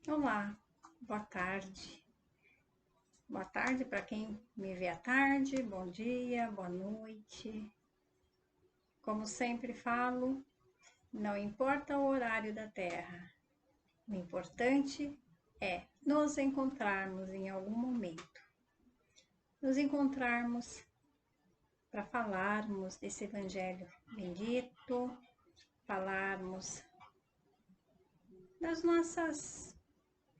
Olá, boa tarde. Boa tarde para quem me vê à tarde, bom dia, boa noite. Como sempre falo, não importa o horário da Terra, o importante é nos encontrarmos em algum momento. Nos encontrarmos para falarmos desse Evangelho bendito, falarmos das nossas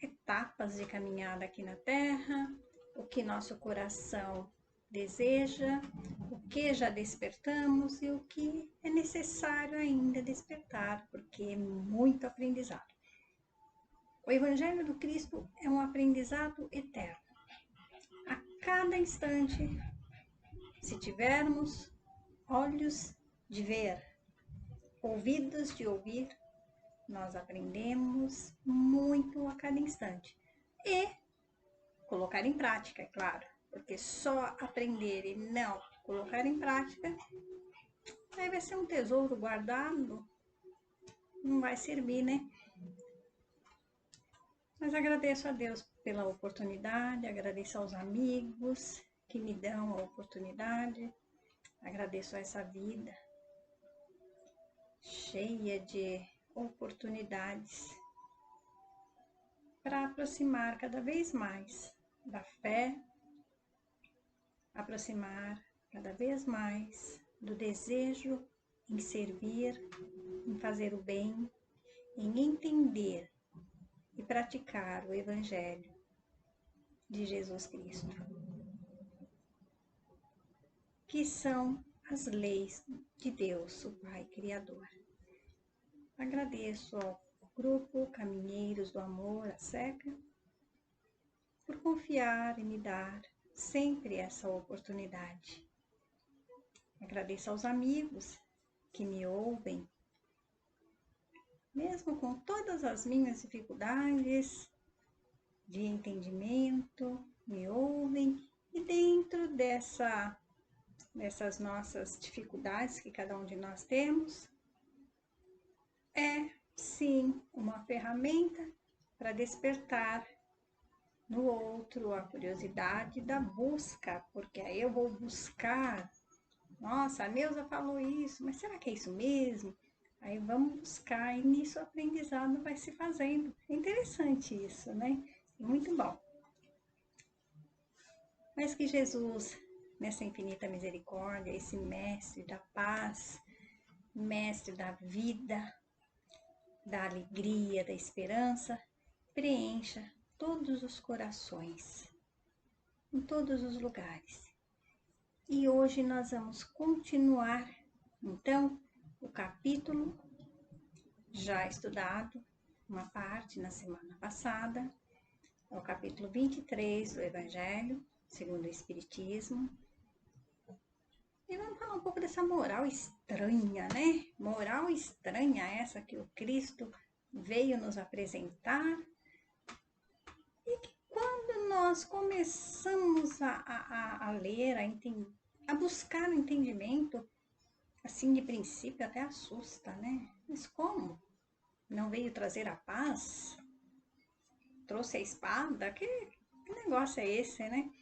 etapas de caminhada aqui na Terra, o que nosso coração deseja, o que já despertamos e o que é necessário ainda despertar, porque é muito aprendizado. O Evangelho do Cristo é um aprendizado eterno. A cada instante, se tivermos olhos de ver, ouvidos de ouvir, nós aprendemos muito a cada instante. E colocar em prática, é claro, porque só aprender e não colocar em prática, aí vai ser um tesouro guardado, não vai servir, né? Mas agradeço a Deus pela oportunidade, agradeço aos amigos que me dão a oportunidade, agradeço a essa vida cheia de oportunidades para aproximar cada vez mais da fé, aproximar cada vez mais do desejo em servir, em fazer o bem, em entender e praticar o Evangelho de Jesus Cristo, que são as leis de Deus, o Pai Criador. Agradeço ao grupo Caminheiros do Amor, a SECA, por confiar e me dar sempre essa oportunidade. Agradeço aos amigos que me ouvem, mesmo com todas as minhas dificuldades de entendimento, me ouvem e dentro dessas nossas dificuldades que cada um de nós temos, é sim uma ferramenta para despertar no outro a curiosidade da busca, porque aí eu vou buscar. Nossa, a Neuza falou isso, mas será que é isso mesmo? Aí vamos buscar e nisso o aprendizado vai se fazendo. É interessante isso, né? Muito bom. Mas que Jesus, nessa infinita misericórdia, esse mestre da paz, mestre da vida, da alegria, da esperança, preencha todos os corações, em todos os lugares. E hoje nós vamos continuar, então, o capítulo já estudado, uma parte na semana passada, é o capítulo 23 do Evangelho, segundo o Espiritismo. E vamos falar um pouco dessa moral estranha, né? Moral estranha essa que o Cristo veio nos apresentar e que quando nós começamos a ler, a buscar o entendimento, assim de princípio até assusta, né? Mas como? Não veio trazer a paz? Trouxe a espada? Que negócio é esse, né?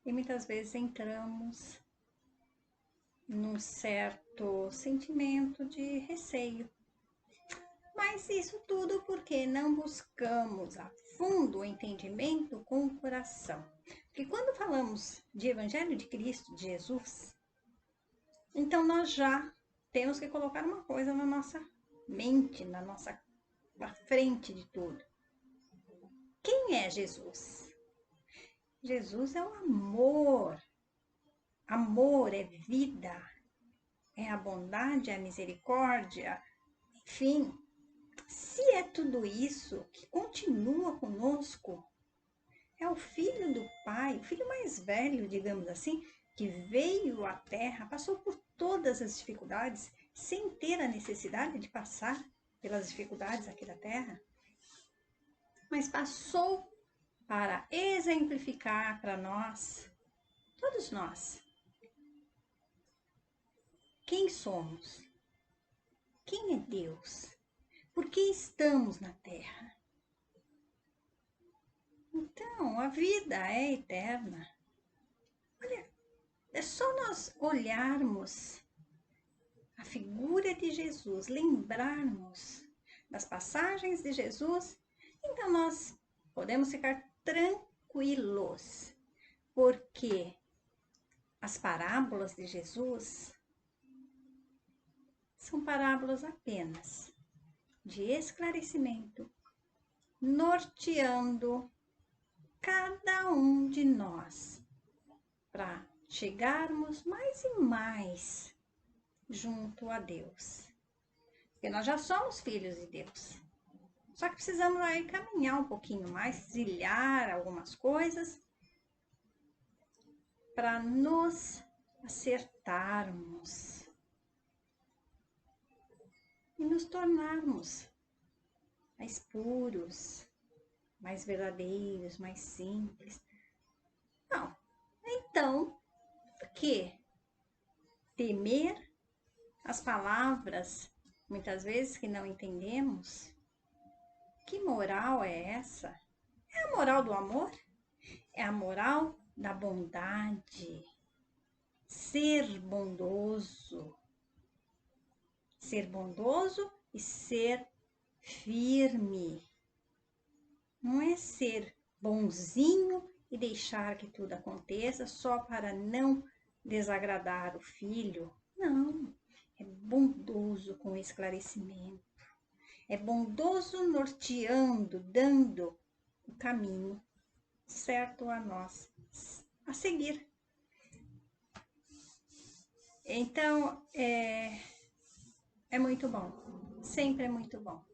E muitas vezes entramos num certo sentimento de receio. Mas isso tudo porque não buscamos a fundo o entendimento com o coração. Porque quando falamos de Evangelho de Cristo, de Jesus, então nós já temos que colocar uma coisa na nossa mente, na frente de tudo. Quem é Jesus? Jesus é o amor. Amor é vida, é a bondade, é a misericórdia, enfim. Se é tudo isso que continua conosco, é o Filho do Pai, o filho mais velho, digamos assim, que veio à Terra, passou por todas as dificuldades, sem ter a necessidade de passar pelas dificuldades aqui da Terra, mas passou para exemplificar para nós, todos nós, quem somos, quem é Deus, por que estamos na Terra. Não, a vida é eterna. Olha, é só nós olharmos a figura de Jesus, lembrarmos das passagens de Jesus, então nós podemos ficar tranquilos, porque as parábolas de Jesus são parábolas apenas de esclarecimento, norteando cada um de nós para chegarmos mais e mais junto a Deus. Porque nós já somos filhos de Deus. Só que precisamos aí caminhar um pouquinho mais, trilhar algumas coisas para nos acertarmos e nos tornarmos mais puros, mais verdadeiros, mais simples. Não, então, por que temer as palavras, muitas vezes que não entendemos? Que moral é essa? É a moral do amor? É a moral da bondade. Ser bondoso. Ser bondoso e ser firme. Não é ser bonzinho e deixar que tudo aconteça só para não desagradar o filho. Não, é bondoso com esclarecimento. É bondoso norteando, dando o caminho certo a nós a seguir. Então, é muito bom, sempre é muito bom.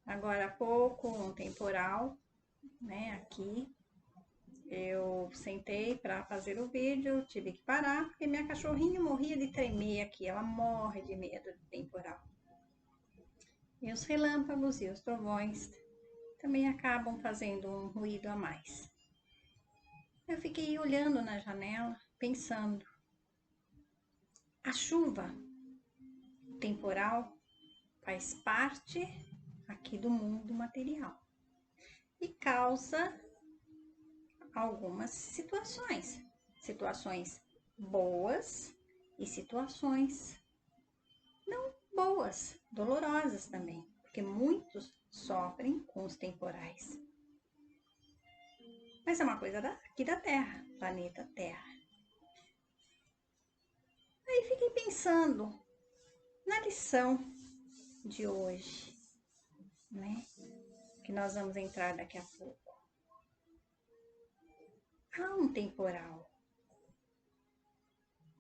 Agora há pouco, um temporal, né, aqui, eu sentei para fazer o vídeo, tive que parar, porque minha cachorrinha morria de tremer aqui, ela morre de medo do temporal. E os relâmpagos e os trovões também acabam fazendo um ruído a mais. Eu fiquei olhando na janela, pensando, a chuva, o temporal, faz parte aqui do mundo material e causa algumas situações boas e situações não boas, dolorosas também, porque muitos sofrem com os temporais. Mas é uma coisa aqui da Terra, planeta Terra. Aí fiquei pensando na lição de hoje, né? Que nós vamos entrar daqui a pouco. Há um temporal.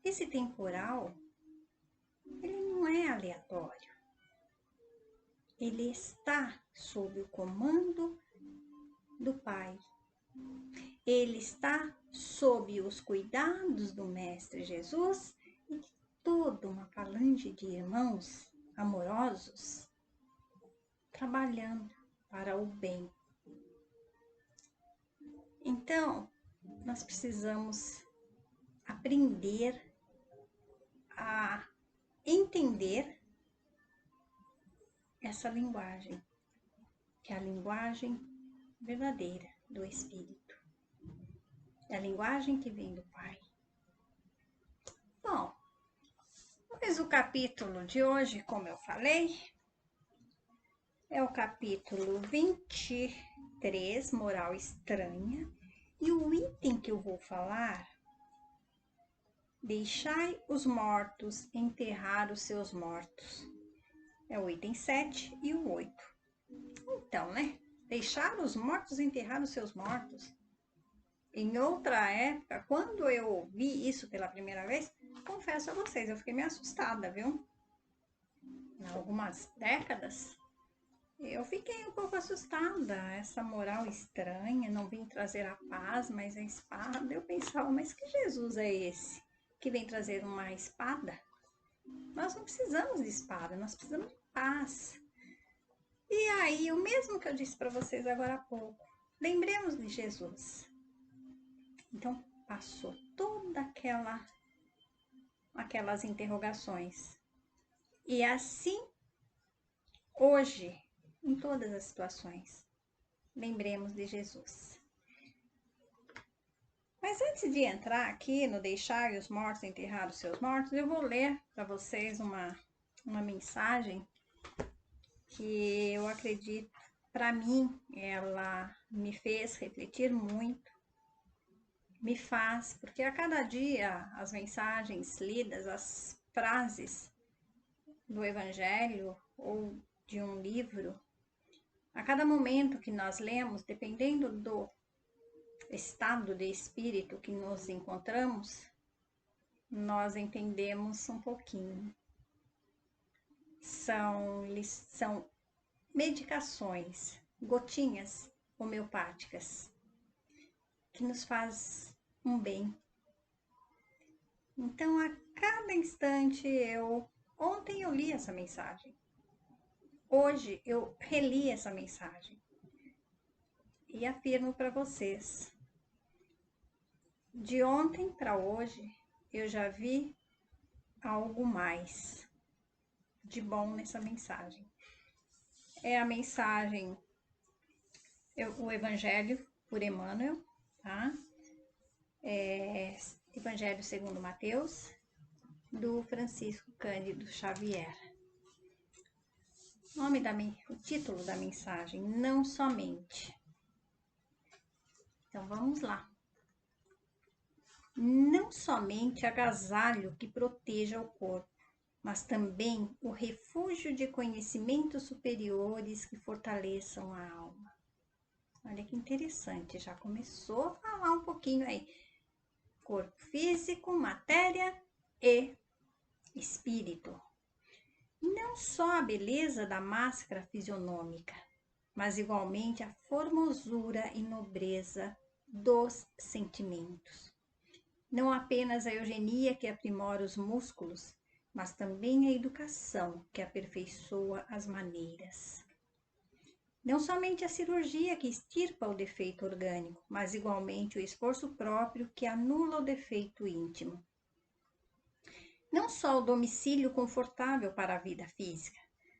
Esse temporal, ele não é aleatório. Ele está sob o comando do Pai. Ele está sob os cuidados do Mestre Jesus e de toda uma falange de irmãos amorosos trabalhando para o bem. Então, nós precisamos aprender a entender essa linguagem, que é a linguagem verdadeira do Espírito. É a linguagem que vem do Pai. Bom, mas o capítulo de hoje, como eu falei, é o capítulo 23, Moral Estranha, e o item que eu vou falar, deixai os mortos enterrar os seus mortos. É o item 7 e o 8. Então, né? Deixar os mortos enterrar os seus mortos. Em outra época, quando eu ouvi isso pela primeira vez, confesso a vocês, eu fiquei meio assustada, viu? Em algumas décadas, eu fiquei um pouco assustada. Essa moral estranha, não vim trazer a paz, mas a espada. Eu pensava, mas que Jesus é esse que vem trazer uma espada? Nós não precisamos de espada, nós precisamos de paz. E aí, o mesmo que eu disse para vocês agora há pouco, lembremos de Jesus. Então, passou toda aquelas interrogações. E assim, hoje, em todas as situações, lembremos de Jesus. Mas antes de entrar aqui no deixar os mortos enterrar os seus mortos, eu vou ler para vocês uma mensagem que eu acredito, para mim, ela me fez refletir muito, me faz, porque a cada dia as mensagens lidas, as frases do Evangelho ou de um livro, a cada momento que nós lemos, dependendo do estado de espírito que nos encontramos, nós entendemos um pouquinho. São medicações, gotinhas homeopáticas, que nos faz um bem. Então, a cada instante ontem eu li essa mensagem, hoje eu reli essa mensagem e afirmo para vocês, de ontem para hoje eu já vi algo mais de bom nessa mensagem. É a mensagem, o Evangelho por Emmanuel, tá? Evangelho segundo Mateus, do Francisco Cândido Xavier. O título da mensagem, não somente. Então vamos lá. Não somente agasalho que proteja o corpo, mas também o refúgio de conhecimentos superiores que fortaleçam a alma. Olha que interessante, já começou a falar um pouquinho aí. Corpo físico, matéria e espírito. Não só a beleza da máscara fisionômica, mas igualmente a formosura e nobreza dos sentimentos. Não apenas a eugenia que aprimora os músculos, mas também a educação que aperfeiçoa as maneiras. Não somente a cirurgia que extirpa o defeito orgânico, mas igualmente o esforço próprio que anula o defeito íntimo. Não só o domicílio confortável para a vida física,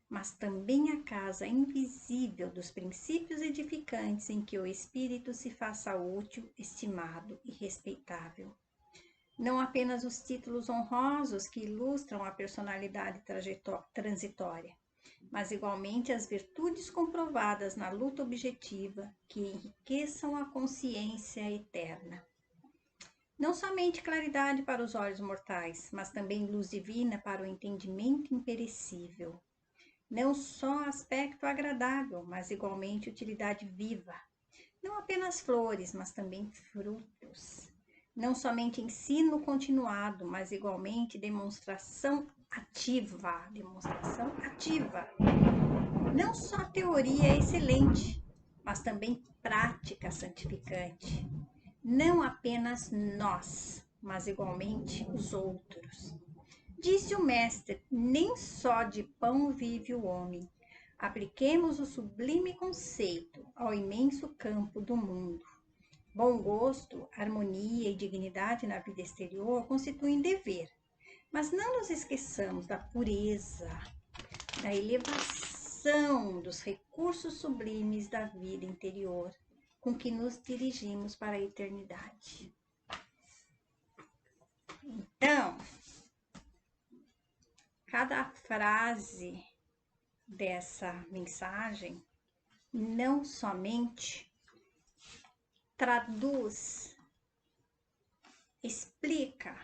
mas também a casa invisível dos princípios edificantes em que o espírito se faça útil, estimado e respeitável. Não apenas os títulos honrosos que ilustram a personalidade transitória, mas igualmente as virtudes comprovadas na luta objetiva que enriqueçam a consciência eterna. Não somente claridade para os olhos mortais, mas também luz divina para o entendimento imperecível. Não só aspecto agradável, mas igualmente utilidade viva. Não apenas flores, mas também frutos. Não somente ensino continuado, mas igualmente demonstração ativa. Não só teoria excelente, mas também prática santificante. Não apenas nós, mas igualmente os outros. Disse o mestre, nem só de pão vive o homem. Apliquemos o sublime conceito ao imenso campo do mundo. Bom gosto, harmonia e dignidade na vida exterior constituem dever, mas não nos esqueçamos da pureza, da elevação dos recursos sublimes da vida interior, com que nos dirigimos para a eternidade. Então, cada frase dessa mensagem não somente traduz, explica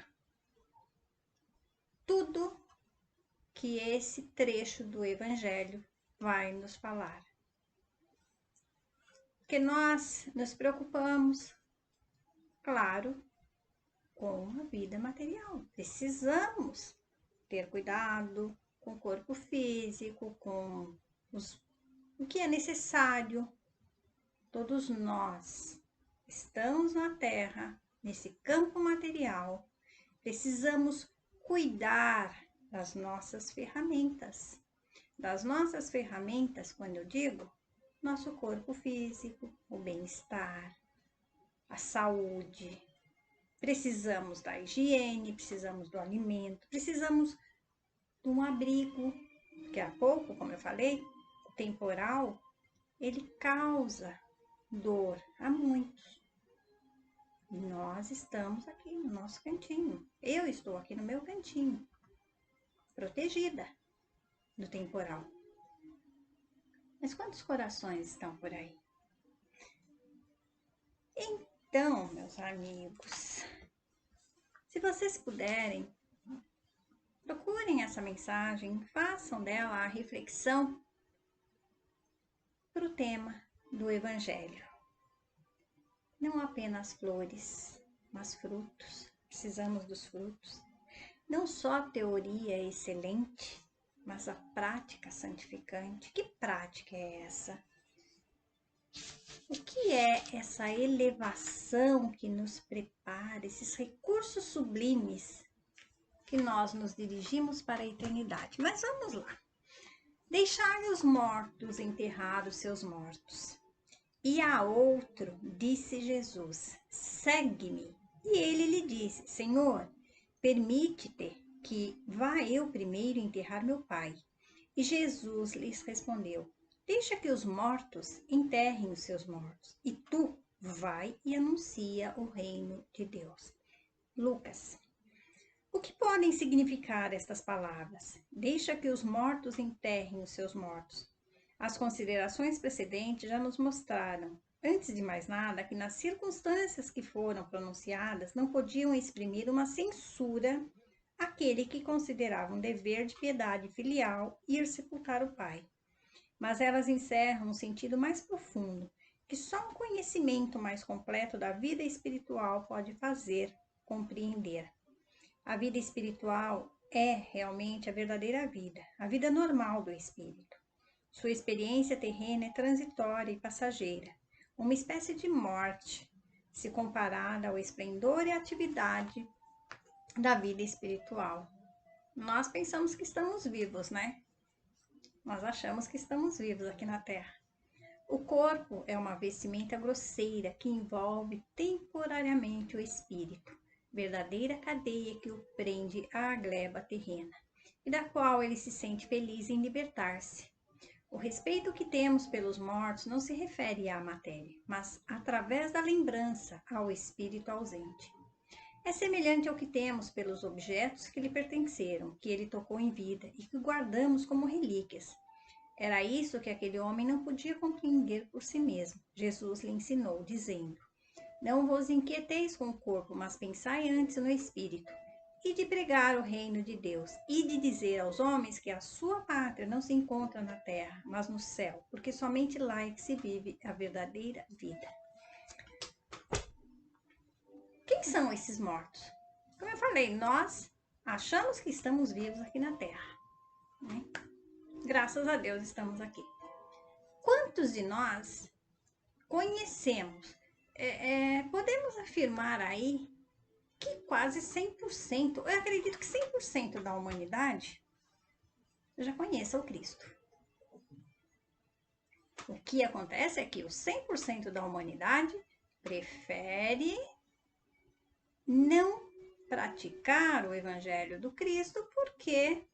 tudo que esse trecho do Evangelho vai nos falar. Porque nós nos preocupamos, claro, com a vida material. Precisamos ter cuidado com o corpo físico, com o que é necessário. Todos nós estamos na Terra, nesse campo material, precisamos cuidar das nossas ferramentas. Das nossas ferramentas, quando eu digo, nosso corpo físico, o bem-estar, a saúde. Precisamos da higiene, precisamos do alimento, precisamos de um abrigo, que há pouco, como eu falei, o temporal, ele causa dor a muitos. Nós estamos aqui no nosso cantinho. Eu estou aqui no meu cantinho, protegida do temporal. Mas quantos corações estão por aí? Então, meus amigos, se vocês puderem, procurem essa mensagem, façam dela a reflexão para o tema do Evangelho. Não apenas flores, mas frutos. Precisamos dos frutos. Não só a teoria é excelente, mas a prática santificante. Que prática é essa? O que é essa elevação que nos prepara, esses recursos sublimes que nós nos dirigimos para a eternidade? Mas vamos lá. Deixai os mortos enterrar os seus mortos. E a outro disse Jesus: segue-me. E ele lhe disse: Senhor, permite-te que vá eu primeiro enterrar meu pai. E Jesus lhes respondeu: deixa que os mortos enterrem os seus mortos, e tu vai e anuncia o reino de Deus. Lucas. O que podem significar estas palavras? Deixa que os mortos enterrem os seus mortos. As considerações precedentes já nos mostraram, antes de mais nada, que nas circunstâncias que foram pronunciadas não podiam exprimir uma censura àquele que considerava um dever de piedade filial ir sepultar o pai. Mas elas encerram um sentido mais profundo, que só um conhecimento mais completo da vida espiritual pode fazer compreender. A vida espiritual é realmente a verdadeira vida, a vida normal do espírito. Sua experiência terrena é transitória e passageira, uma espécie de morte, se comparada ao esplendor e atividade da vida espiritual. Nós pensamos que estamos vivos, né? Nós achamos que estamos vivos aqui na Terra. O corpo é uma vestimenta grosseira que envolve temporariamente o espírito, verdadeira cadeia que o prende à gleba terrena, e da qual ele se sente feliz em libertar-se. O respeito que temos pelos mortos não se refere à matéria, mas, através da lembrança, ao espírito ausente. É semelhante ao que temos pelos objetos que lhe pertenceram, que ele tocou em vida e que guardamos como relíquias. Era isso que aquele homem não podia compreender por si mesmo. Jesus lhe ensinou, dizendo: não vos inquieteis com o corpo, mas pensai antes no espírito, e de pregar o reino de Deus, e de dizer aos homens que a sua pátria não se encontra na terra, mas no céu, porque somente lá é que se vive a verdadeira vida. Quem são esses mortos? Como eu falei, nós achamos que estamos vivos aqui na terra, né? Graças a Deus estamos aqui. Quantos de nós conhecemos? Podemos afirmar aí que quase 100%, eu acredito que 100% da humanidade já conheça o Cristo. O que acontece é que os 100% da humanidade prefere não praticar o Evangelho do Cristo porque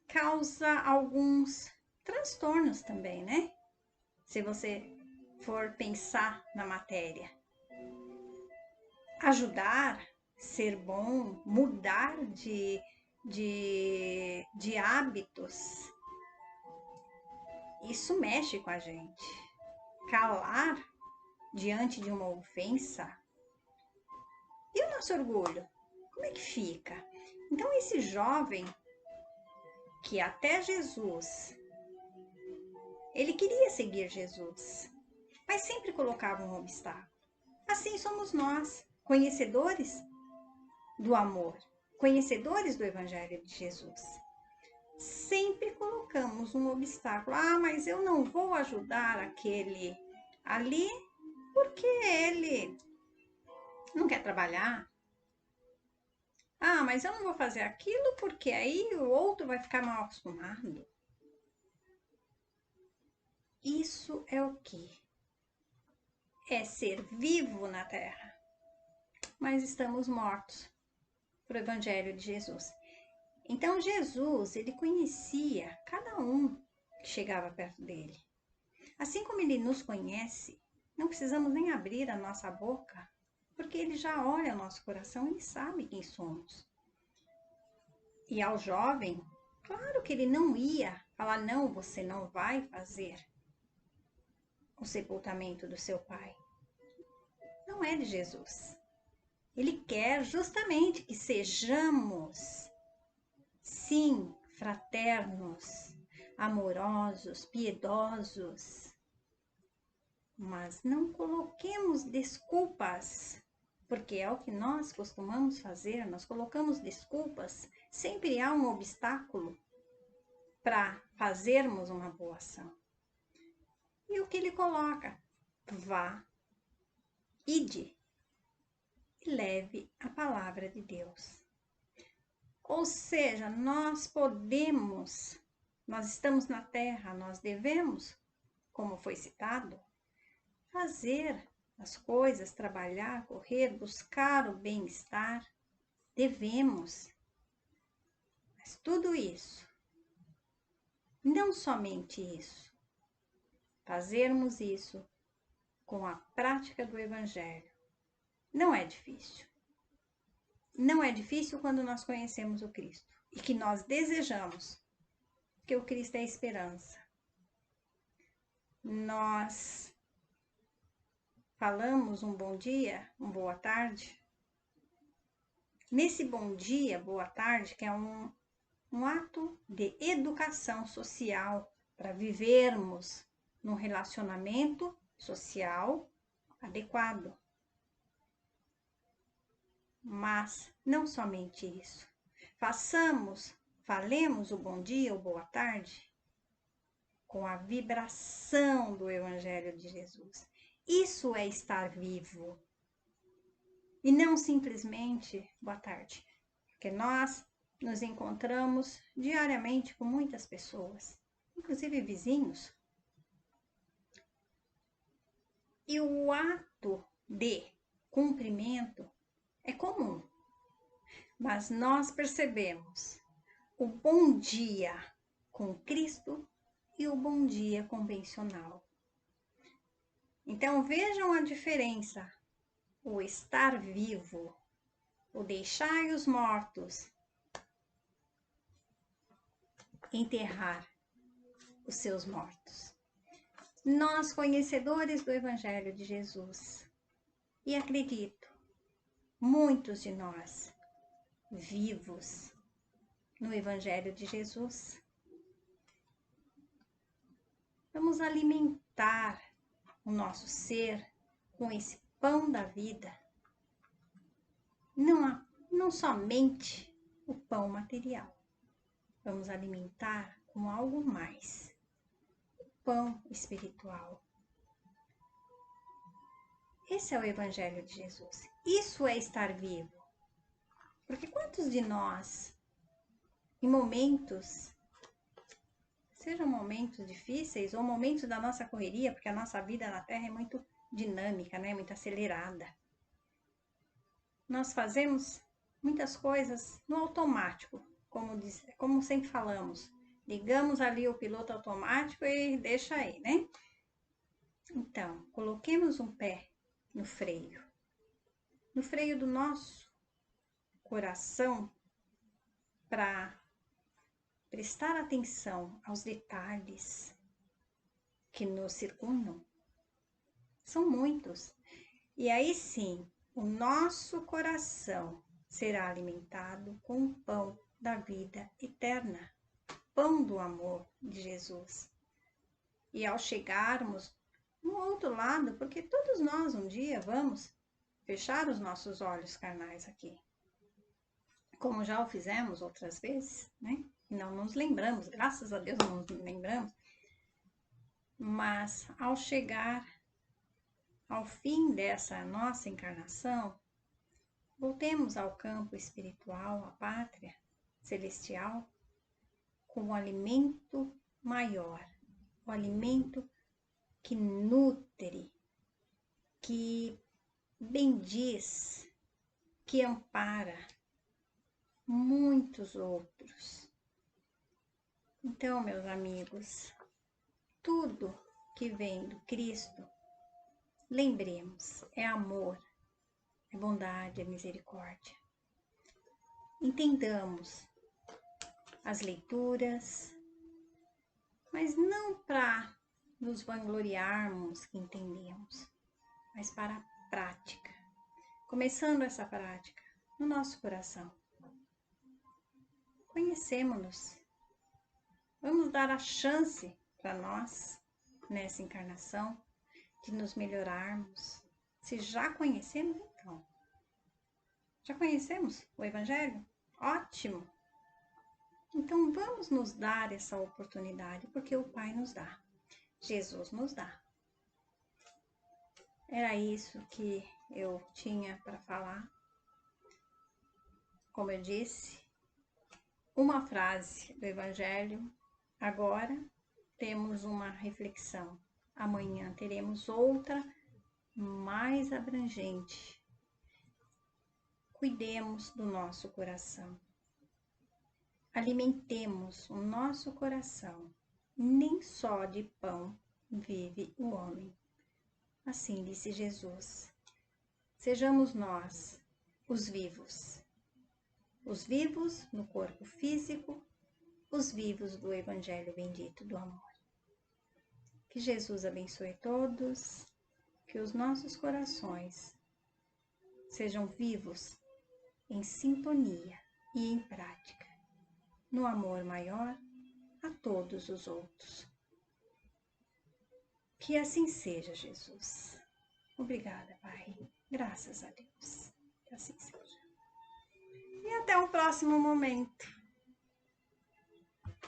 causa alguns transtornos também, né? Se você for pensar na matéria. Ajudar, ser bom, mudar de hábitos, isso mexe com a gente. Calar diante de uma ofensa. E o nosso orgulho? Como é que fica? Então, esse jovem que até Jesus, ele queria seguir Jesus, mas sempre colocava um obstáculo. Assim somos nós, conhecedores do amor, conhecedores do Evangelho de Jesus. Sempre colocamos um obstáculo. Ah, mas eu não vou ajudar aquele ali porque ele não quer trabalhar. Ah, mas eu não vou fazer aquilo porque aí o outro vai ficar mal acostumado. Isso é o quê? É ser vivo na terra. Mas estamos mortos para o Evangelho de Jesus. Então Jesus, ele conhecia cada um que chegava perto dele. Assim como ele nos conhece, Não precisamos nem abrir a nossa boca, porque Ele já olha o nosso coração e sabe quem somos. E ao jovem, claro que ele não ia falar, não, você não vai fazer o sepultamento do seu pai. Não é de Jesus. Ele quer justamente que sejamos, sim, fraternos, amorosos, piedosos, mas não coloquemos desculpas, porque é o que nós costumamos fazer, nós colocamos desculpas, sempre há um obstáculo para fazermos uma boa ação. E o que ele coloca? Vá, ide e leve a palavra de Deus. Ou seja, nós estamos na terra, nós devemos, como foi citado, fazer as coisas, trabalhar, correr, buscar o bem-estar. Devemos. Mas tudo isso, não somente isso, fazermos isso com a prática do Evangelho. Não é difícil. Não é difícil quando nós conhecemos o Cristo e que nós desejamos, porque o Cristo é a esperança. Nós falamos um bom dia, uma boa tarde. Nesse bom dia, boa tarde, que é um ato de educação social para vivermos num relacionamento social adequado. Mas não somente isso. Falemos o bom dia ou boa tarde com a vibração do Evangelho de Jesus. Isso é estar vivo. E não simplesmente boa tarde. Porque nós nos encontramos diariamente com muitas pessoas, inclusive vizinhos. E o ato de cumprimento é comum. Mas nós percebemos o bom dia com Cristo e o bom dia convencional. Então vejam a diferença. O estar vivo, o deixar os mortos enterrar os seus mortos. Nós, conhecedores do Evangelho de Jesus, e acredito, muitos de nós vivos no Evangelho de Jesus, vamos alimentar o nosso ser com esse pão da vida, não somente o pão material, vamos alimentar com algo mais, o pão espiritual. Esse é o Evangelho de Jesus. Isso é estar vivo. Porque quantos de nós, em momentos, sejam momentos difíceis ou momentos da nossa correria, porque a nossa vida na Terra é muito dinâmica, né? Muito acelerada. Nós fazemos muitas coisas no automático, como sempre falamos. Ligamos ali o piloto automático e deixa aí, né? Então, coloquemos um pé no freio do nosso coração, para prestar atenção aos detalhes que nos circundam. São muitos. E aí sim, o nosso coração será alimentado com o pão da vida eterna, pão do amor de Jesus. E ao chegarmos no outro lado, porque todos nós um dia vamos fechar os nossos olhos carnais aqui, como já o fizemos outras vezes, né? E não nos lembramos, graças a Deus não nos lembramos. Mas ao chegar ao fim dessa nossa encarnação, voltemos ao campo espiritual, à pátria celestial, com o alimento maior, o alimento que nutre, que bendiz, que ampara muitos outros. Então, meus amigos, tudo que vem do Cristo lembremos, é amor, é bondade, é misericórdia. Entendamos as leituras, mas não para nos vangloriarmos que entendemos, mas para a prática. Começando essa prática no nosso coração. Conhecemos-nos. Vamos dar a chance para nós, nessa encarnação, de nos melhorarmos. Se já conhecemos, então. Já conhecemos o Evangelho? Ótimo! Então vamos nos dar essa oportunidade, porque o Pai nos dá. Jesus nos dá. Era isso que eu tinha para falar. Como eu disse, uma frase do Evangelho. Agora temos uma reflexão. Amanhã teremos outra mais abrangente. Cuidemos do nosso coração. Alimentemos o nosso coração. Nem só de pão vive o homem. Assim disse Jesus. Sejamos nós os vivos no corpo físico, os vivos do Evangelho bendito do amor. Que Jesus abençoe todos, que os nossos corações sejam vivos em sintonia e em prática, no amor maior a todos os outros. Que assim seja, Jesus. Obrigada, Pai. Graças a Deus. Que assim seja. E até o próximo momento.